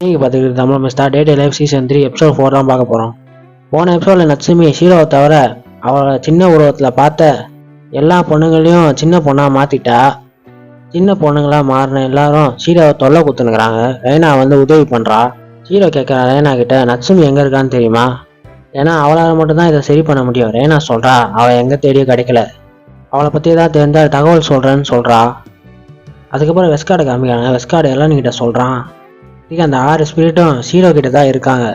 நீங்கள் பார்த்துக்கிட்டு தமிழ் மிஸ்டா டே day life season 3 episode 4 தான் பார்க்க போகிறோம். போன எபிசோடில் நட்சுமி ஹீரோவை தவிர அவளை சின்ன உருவத்தில் பார்த்த எல்லா பொண்ணுங்களையும் சின்ன பொண்ணாக மாற்றிட்டா. சின்ன பொண்ணுங்களாக மாறின எல்லாரும் ஹீரோவை தொல்லை குத்துனுக்குறாங்க. ரேனா வந்து உதவி பண்ணுறா. ஹீரோ கேட்குறா ரேனா கிட்ட, நட்சுமி எங்கே இருக்கான்னு தெரியுமா? ஏன்னா அவளால் மட்டும்தான் இதை சரி பண்ண முடியும். ரேனா சொல்கிறா அவள் எங்கே தேடியும் கிடைக்கல, அவளை பற்றி ஏதாவது தெரிந்தால் தகவல் சொல்கிறேன்னு சொல்கிறா. அதுக்கப்புறம் வெஸ்கார்டை காமிக்கிறாங்க. வெஸ்கார்டு எல்லாம் கிட்ட சொல்கிறான், அந்த 6 ஸ்பிரிட்டும் ஹீரோ கிட்ட தான் இருக்காங்க,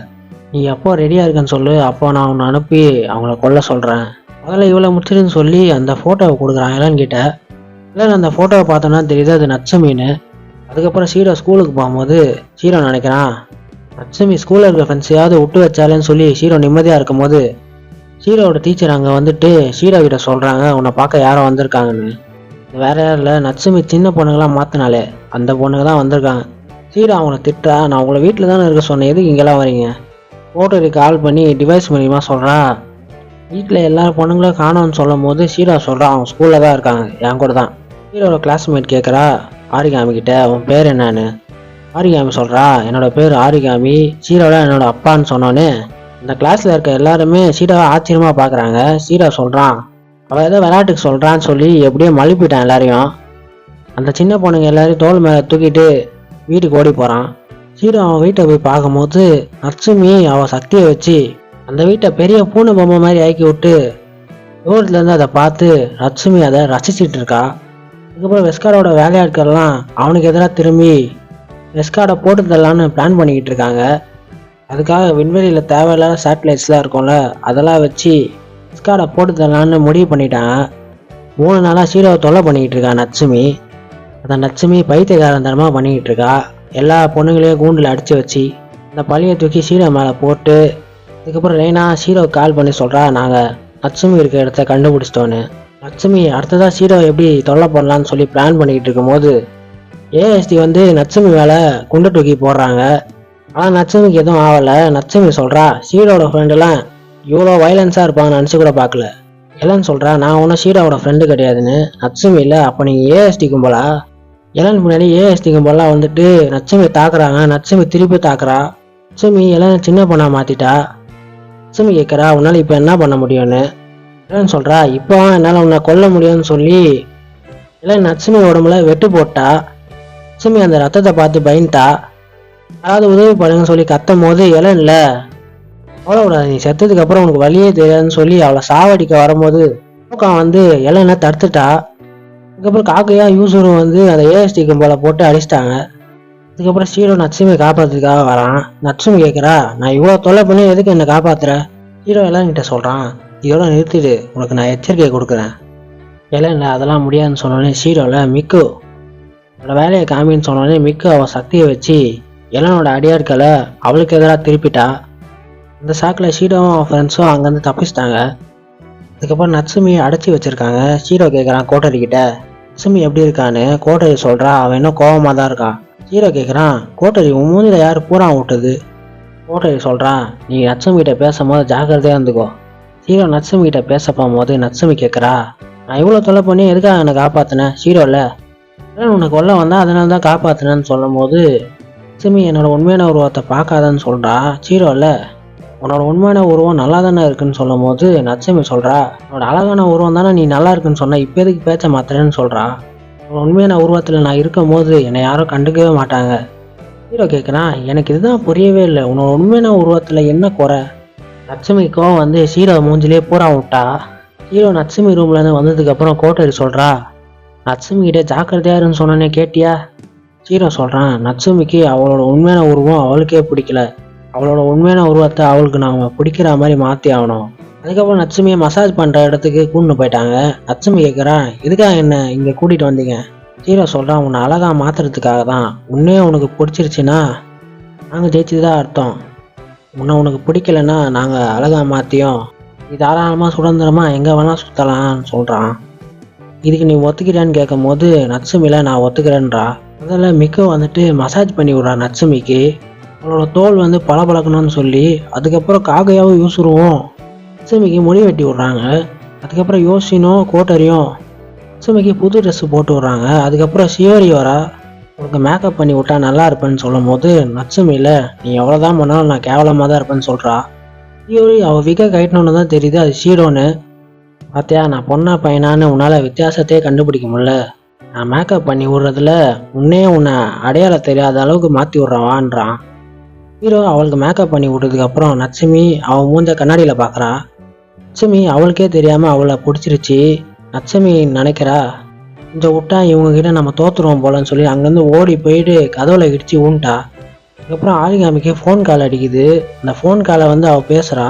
நீ எப்போ ரெடியாக இருக்கன்னு சொல்லு, அப்போ நான் உன்னை அனுப்பி அவங்கள கொல்ல சொல்கிறேன். முதல்ல இவ்வளோ முடிச்சிருன்னு சொல்லி அந்த ஃபோட்டோவை கொடுக்குறான் எல்லாம் கிட்ட. இல்லை அந்த ஃபோட்டோவை பார்த்தோன்னா தெரியுது அது நட்சுமின்னு. அதுக்கப்புறம் ஹீரோ ஸ்கூலுக்கு போகும்போது ஹீரோ நினைக்கிறான் நட்சுமி ஸ்கூலில் இருக்கிற ஃப்ரெண்ட்ஸையாவது விட்டு வச்சாலேன்னு சொல்லி ஹீரோ நிம்மதியாக இருக்கும்போது ஹீரோவோட டீச்சர் அங்கே வந்துட்டு ஹீரோ கிட்ட சொல்கிறாங்க உன்னை பார்க்க யாரோ வந்திருக்காங்கன்னு. வேற யாரும் இல்லை, நட்சுமி சின்ன பொண்ணுங்களாம் மாற்றினாலே அந்த பொண்ணுங்க தான் வந்திருக்காங்க. ஹீரோ அவங்கள திட்டா, நான் உங்களை வீட்டில் தானே இருக்க சொன்னேன், எதுக்கு இங்கெல்லாம் வரீங்க? ஃபோட்டோக்கு கால் பண்ணி டிவைஸ் மூலியமாக சொல்கிறா வீட்டில் எல்லா பொண்ணுங்களும் காணோன்னு சொல்லும் போது ஹீரோ சொல்கிறா அவங்க ஸ்கூலில் தான் இருக்காங்க, என் கூட தான். ஹீரோட கிளாஸ்மேட் கேட்குறா ஆரிகாமி கிட்ட, உன் பேர் என்னன்னு? ஆரிகாமி சொல்கிறா என்னோட பேர் ஆரிகாமி, ஹீரோட என்னோட அப்பான்னு சொன்னோன்னே இந்த கிளாஸில் இருக்க எல்லாருமே ஹீரோவை ஆச்சரியமாக பார்க்குறாங்க. ஹீரோ சொல்கிறான் அவள் ஏதோ விளையாட்டுக்கு சொல்கிறான்னு சொல்லி எப்படியோ மழுப்பிட்டான் எல்லாரையும். அந்த சின்ன பொண்ணுங்க எல்லாரையும் தோல் மேலே தூக்கிட்டு வீட்டுக்கு ஓடி போகிறான். ஹீரோ அவன் வீட்டை போய் பார்க்கும்போது நட்சுமி அவள் சக்தியை வச்சு அந்த வீட்டை பெரிய பூனை பொம்மை மாதிரி ஆக்கி விட்டு தூரத்துலேருந்து அதை பார்த்து நட்சுமி அதை ரசிச்சிட்டு இருக்கா. அதுக்கப்புறம் வெஸ்கார்டோட வேலையாட்கள்லாம் அவனுக்கு எதிராக திரும்பி வெஸ்கார்டை போட்டு தரலான்னு பிளான் பண்ணிக்கிட்டு இருக்காங்க. அதுக்காக விண்வெளியில் தேவையில்லாத சேட்டலைட்ஸ்லாம் இருக்கும்ல, அதெல்லாம் வச்சு வெஸ்கார்டை போட்டு தரலான்னு முடிவு பண்ணிட்டாங்க. 3 நாளாக ஹீரோவை தொல்லை பண்ணிக்கிட்டு இருக்கா நட்சுமி. அந்த நட்சுமி பைத்தியகாரந்தனமாக பண்ணிக்கிட்டு இருக்கா. எல்லா பொண்ணுங்களையும் கூண்டில் அடித்து வச்சு அந்த பழியை தூக்கி ஹீரோ மேலே போட்டு. அதுக்கப்புறம் ரேனா ஹீரோவுக்கு கால் பண்ணி சொல்கிறா நாங்கள் நட்சுமி இருக்க இடத்த கண்டுபிடிச்சிட்டோன்னு. நட்சுமி அடுத்ததாக ஹீரோ எப்படி தொல்லை பண்ணலான்னு சொல்லி பிளான் பண்ணிக்கிட்டு இருக்கும்போது ஏஎஸ்டி வந்து நட்சுமி மேலே குண்டு தூக்கி போடுறாங்க. ஆனால் நட்சுமிக்கு எதுவும் ஆகலை. நட்சுமி சொல்கிறா ஹீரோட ஃப்ரெண்டெல்லாம் இவ்வளோ வயலன்ஸாக இருப்பாங்கன்னு நினச்சி கூட பார்க்கல. எலன் சொல்கிறா நான் ஒன்றும் ஹீரோவோட ஃப்ரெண்டு கிடையாதுன்னு. நட்சுமி இல்லை, அப்போ நீங்கள் ஏஎஸ்டி கும்பலா? எலன் முன்னாடி ஏஎஸ்டி கும்பலாம் வந்துட்டு நட்சுமி தாக்குறாங்க. நட்சுமி திருப்பி தாக்குறா. நட்சுமி எலன் சின்ன பொண்ணா மாற்றிட்டா. நட்சுமி கேட்குறா உன்னால் இப்போ என்ன பண்ண முடியும்னு. எலன் சொல்கிறா இப்போ என்னால் உன்னை கொல்ல முடியும்னு சொல்லி எலன் நட்சுமி உடம்புல வெட்டு போட்டா. நட்சுமி அந்த ரத்தத்தை பார்த்து பயந்துட்டா. யாராவது உதவி பண்ணுங்கன்னு சொல்லி கத்தும் போது எலன் இல்லை அவ்வளோ நீ செத்ததுக்கு அப்புறம் உனக்கு வழியே தெரியாதுன்னு சொல்லி அவளை சாவடிக்க வரும்போது வந்து எலனை தடுத்துட்டா. அதுக்கப்புறம் காக்கையா யூசரும் வந்து அந்த ஏஎஸ்டி கும்பலை போட்டு அடிச்சிட்டாங்க. அதுக்கப்புறம் ஹீரோ நட்சுமியை காப்பாற்றுறதுக்காக வரான். நட்சுமி கேட்குறா நான் இவ்வளோ தொல்லை பண்ணி எதுக்கு என்னை காப்பாற்றுற? ஹீரோ எலன் கிட்ட சொல்கிறான் இதோட நிறுத்திடு, உனக்கு நான் எச்சரிக்கை கொடுக்குறேன். எலன்ல அதெல்லாம் முடியாதுன்னு சொன்னோடனே ஹீரோவில் மிக்கு அவளோட வேலையை காமின்னு சொன்னோடனே மிக்கு அவள் சக்தியை வச்சு எலனோட அடியாட்களை அவளுக்கு எதிராக திருப்பிட்டா. இந்த சாக்கில் ஹீரோவும் அவன் ஃப்ரெண்ட்ஸும் அங்கேருந்து தப்பிச்சிட்டாங்க. அதுக்கப்புறம் நட்சுமியை அடைச்சி வச்சுருக்காங்க. ஹீரோ கேட்குறான் கோட்டரிக்கிட்ட நட்சுமி எப்படி இருக்கான்னு. கோட்டரி சொல்கிறா அவன் இன்னும் கோபமாக தான் இருக்கான். ஹீரோ கேட்குறான் கோட்டரி உன் மூஞ்சில் யார் பூரா விட்டுது? கோட்டரி சொல்கிறான் நீ நட்சுமிகிட்ட பேசும்போது ஜாக்கிரதையாக இருந்துக்கோ. ஹீரோ நட்சுமிகிட்ட பேச போகும்போது நட்சுமி கேட்குறா நான் இவ்வளோ தொலை பண்ணி எதுக்காக என்னை காப்பாற்றினேன்? ஹீரோவில் உனக்கு கொல்ல வந்தால் அதனால தான் காப்பாற்றினேன்னு சொல்லும் போது நட்சுமி என்னோட உண்மையான உருவத்தை பார்க்காதன்னு சொல்கிறா. ஹீரோவில் உன்னோட உண்மையான உருவம் நல்லா தானே இருக்குன்னு சொல்லும் போது நட்சுமி சொல்கிறா உன்னோட அழகான உருவம் தானே நீ நல்லா இருக்குன்னு சொன்ன, இப்போ எதுக்கு பேச்ச மாத்திரன்னு சொல்கிறா. உன்னோட உண்மையான உருவத்தில் நான் இருக்கும் போது என்னை யாரும் கண்டுக்கவே மாட்டாங்க. ஹீரோ கேட்குறான் எனக்கு இதுதான் புரியவே இல்லை, உன்னோட உண்மையான உருவத்தில் என்ன குறை? நட்சுமிக்கும் வந்து ஹீரோ மூஞ்சிலே பூரா விட்டா. ஹீரோ நட்சுமி ரூம்லேருந்து வந்ததுக்கப்புறம் கோட்டரி சொல்கிறா நட்சுமிகிட்ட ஜாக்கிரதையாக இருன்னு சொன்னோன்னே கேட்டியா? ஹீரோ சொல்கிறான் நட்சுமிக்கு அவளோட உண்மையான உருவம் அவளுக்கே பிடிக்கல, அவளோட உண்மையான உருவத்தை அவளுக்கு நாங்கள் பிடிக்கிற மாதிரி மாற்றி ஆகணும். அதுக்கப்புறம் நட்சுமியை மசாஜ் பண்ணுற இடத்துக்கு கூட்டின்னு போயிட்டாங்க. நட்சுமி கேட்குறான் எதுக்காக என்ன இங்கே கூட்டிகிட்டு வந்தீங்க? ஹீரோ சொல்கிறான் உன்னை அழகாக மாற்றுறதுக்காக தான். உன்னே உனக்கு பிடிச்சிருச்சுன்னா நாங்கள் ஜெயிச்சதுதான் அர்த்தம், உனக்கு பிடிக்கலன்னா நாங்கள் அழகாக மாற்றியோம் நீ தாராளமாக சுதந்திரமாக எங்கே வேணால் சுற்றலான்னு சொல்கிறான். இதுக்கு நீ ஒத்துக்கிறேன்னு கேட்கும் போது நட்சுமியில் நான் ஒத்துக்கிறேன்றா. முதல்ல மிக்கு வந்துட்டு மசாஜ் பண்ணி விட்றா நட்சுமிக்கு. அவளோட தோல் வந்து பளபளக்கணும்னு சொல்லி அதுக்கப்புறம் காகையாவும் யூசுருவோம் நட்சுமிக்கு முடி வெட்டி விட்றாங்க. அதுக்கப்புறம் யோசினோ கோட்டரியும் நட்சுமிக்கு புது ட்ரெஸ்ஸு போட்டு விட்றாங்க. அதுக்கப்புறம் சியோரி வரா. உனக்கு மேக்கப் பண்ணி விட்டா நல்லா இருப்பேன்னு சொல்லும் போது நட்சுமியில் நீ எவ்வளோதான் பண்ணாலும் நான் கேவலமாக தான் இருப்பேன்னு சொல்கிறா. ஹீரோரி அவள் விக கைட்டணுன்னு தான் தெரியுது அது ஷீரோன்னு. பார்த்தியா நான் பொண்ணா பையனான்னு உன்னால் வித்தியாசத்தையே கண்டுபிடிக்க முடியல. நான் மேக்கப் பண்ணி விடுறதுல உன்னை அடையாளம் தெரியாத அளவுக்கு மாற்றி விட்றவான்றான். ஹீரோ அவளுக்கு மேக்கப் பண்ணி விட்டதுக்கப்புறம் நட்சுமி அவன் மூஞ்ச கண்ணாடியில் பார்க்குறா. நட்சுமி அவளுக்கே தெரியாமல் அவளை பிடிச்சிருச்சு. நட்சுமி நினைக்கிறா இந்த விட்டா இவங்ககிட்ட நம்ம தோத்துருவோம் போலன்னு சொல்லி அங்கேருந்து ஓடி போயிட்டு கதவுல இடிச்சு ஊன்ட்டா. அதுக்கப்புறம் ஆரிகாமிக்கு ஃபோன் கால் அடிக்குது. அந்த ஃபோன் காலை அவள் பேசுகிறா.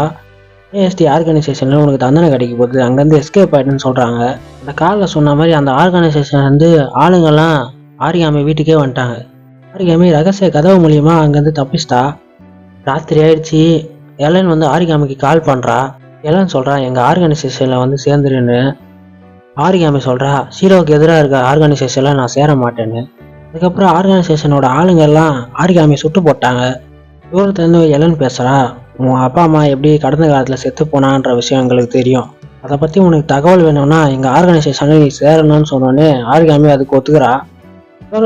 ஏஎஸ்டி ஆர்கனைசேஷனில் உனக்கு தண்டனை கிடைக்க போகுது, அங்கேருந்து எஸ்கேப் ஆகிட்டுன்னு சொல்கிறாங்க. அந்த காலில் சொன்ன மாதிரி அந்த ஆர்கனைசேஷன் ஆளுங்கள்லாம் ஆரிகாமி வீட்டுக்கே வந்துட்டாங்க. ஆரிகாமி ரகசிய கதவு மூலியமா அங்கேருந்து தப்பிச்சிட்டா. ராத்திரி ஆயிடுச்சு. எலன் ஆரிகாமிக்கு கால் பண்ணுறா. எலன் சொல்கிறா எங்கள் ஆர்கனைசேஷனில் சேர்ந்துருன்னு. ஆரிகாமி சொல்கிறா ஷீரோவுக்கு எதிராக இருக்க ஆர்கனைசேஷனில் நான் சேர மாட்டேன்னு. அதுக்கப்புறம் ஆர்கனைசேஷனோட ஆளுங்கெல்லாம் ஆரிகாமி சுட்டு போட்டாங்க. தூரத்துலேருந்து எலன் பேசுகிறா உன் அப்பா அம்மா எப்படி கடந்த காலத்தில் செத்து போனான்ற விஷயம் எங்களுக்கு தெரியும். அதை பற்றி உனக்கு தகவல் வேணும்னா எங்கள் ஆர்கனைசேஷனில் நீ சேரணும்னு சொன்னோன்னே ஆரிகாமி அதுக்கு ஒத்துக்கிறா.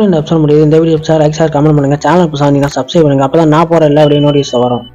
இந்த எபிசோட் முடியுது. இந்த வீடியோ லைக் ஷேர் கமெண்ட் பண்ணுங்கள். சேனல் புதுசாக நீங்கள் சப்ஸ்கிரைப் பண்ணுங்கள். அப்போ தான் நான் போகிற எல்லா வீடியோ நோட்டீஸ் வரும்.